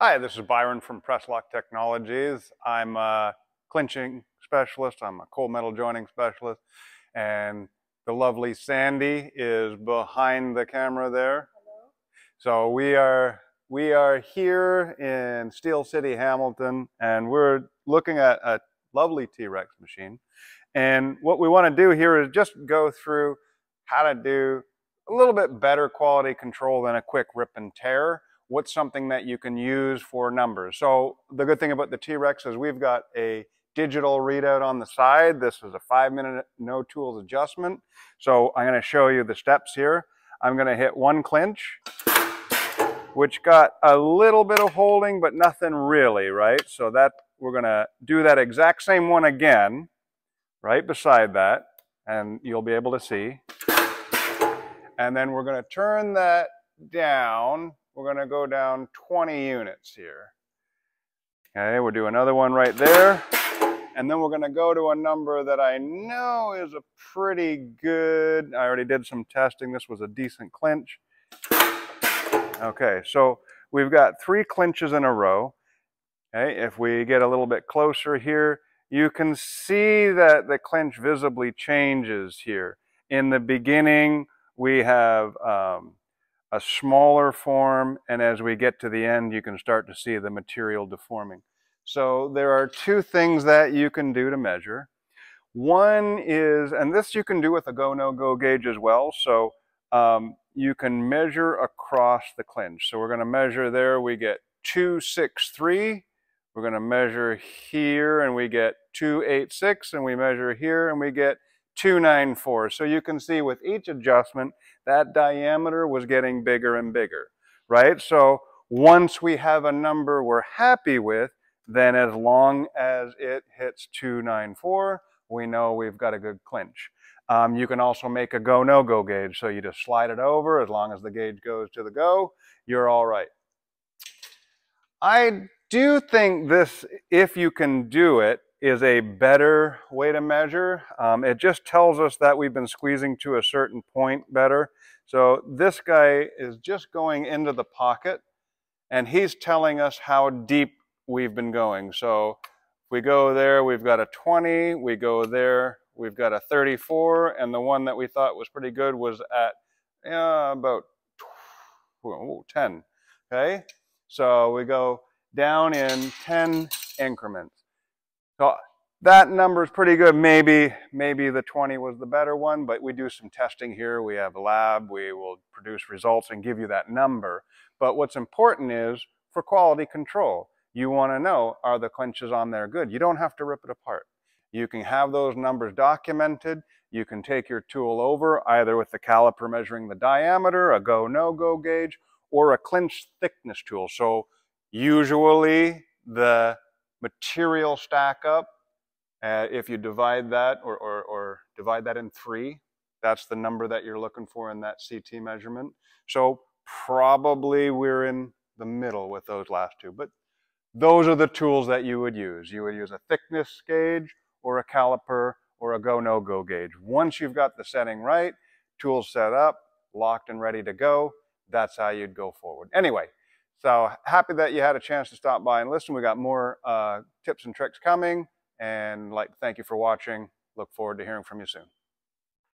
Hi, this is Byron from Presslock Technologies. I'm a clinching specialist. I'm a cold metal joining specialist. And the lovely Sandy is behind the camera there. Hello. So we are here in Steel City, Hamilton, and we're looking at a lovely T-Rex machine. And what we want to do here is just go through how to do a little bit better quality control than a quick rip and tear. What's something that you can use for numbers? So the good thing about the T-Rex is we've got a digital readout on the side. This is a 5-minute no tools adjustment. So I'm going to show you the steps here. I'm going to hit one clinch, which got a little bit of holding, but nothing really, right? So that we're going to do that exact same one again, right beside that, and you'll be able to see. And then we're going to turn that down. We're going to go down 20 units here. Okay, we'll do another one right there. And then we're going to go to a number that I know is a pretty good, I already did some testing. This was a decent clinch. Okay, so we've got 3 clinches in a row. Okay, if we get a little bit closer here, you can see that the clinch visibly changes here. In the beginning, we have a smaller form, and as we get to the end, you can start to see the material deforming. So there are 2 things that you can do to measure. One is, and this you can do with a go, no go gauge as well, so you can measure across the clinch. So we're going to measure there, we get 263. We're going to measure here and we get 286, and we measure here and we get 294. So you can see with each adjustment, that diameter was getting bigger and bigger, right? So once we have a number we're happy with, then as long as it hits 294, we know we've got a good clinch. You can also make a go, no go gauge. So you just slide it over. As long as the gauge goes to the go, you're all right. I do think this, if you can do it, is a better way to measure. It just tells us that we've been squeezing to a certain point better. So this guy is just going into the pocket, and he's telling us how deep we've been going. So if we go there, we've got a 20, we go there, we've got a 34, and the one that we thought was pretty good was at about 10, okay? So we go down in 10 increments. So that number is pretty good. Maybe the 20 was the better one, but we do some testing here. We have a lab. We will produce results and give you that number. But what's important is for quality control, you want to know, are the clinches on there good? You don't have to rip it apart. You can have those numbers documented. You can take your tool over either with the caliper measuring the diameter, a go, no go gauge, or a clinch thickness tool. So usually the material stack up, if you divide that or divide that in 3, that's the number that you're looking for in that CT measurement. So probably we're in the middle with those last 2, but those are the tools that you would use. You would use a thickness gauge or a caliper or a go, no go gauge. Once you've got the setting right, tools set up, locked and ready to go, that's how you'd go forward. Anyway, so happy that you had a chance to stop by and listen. We got more tips and tricks coming, and thank you for watching. Look forward to hearing from you soon.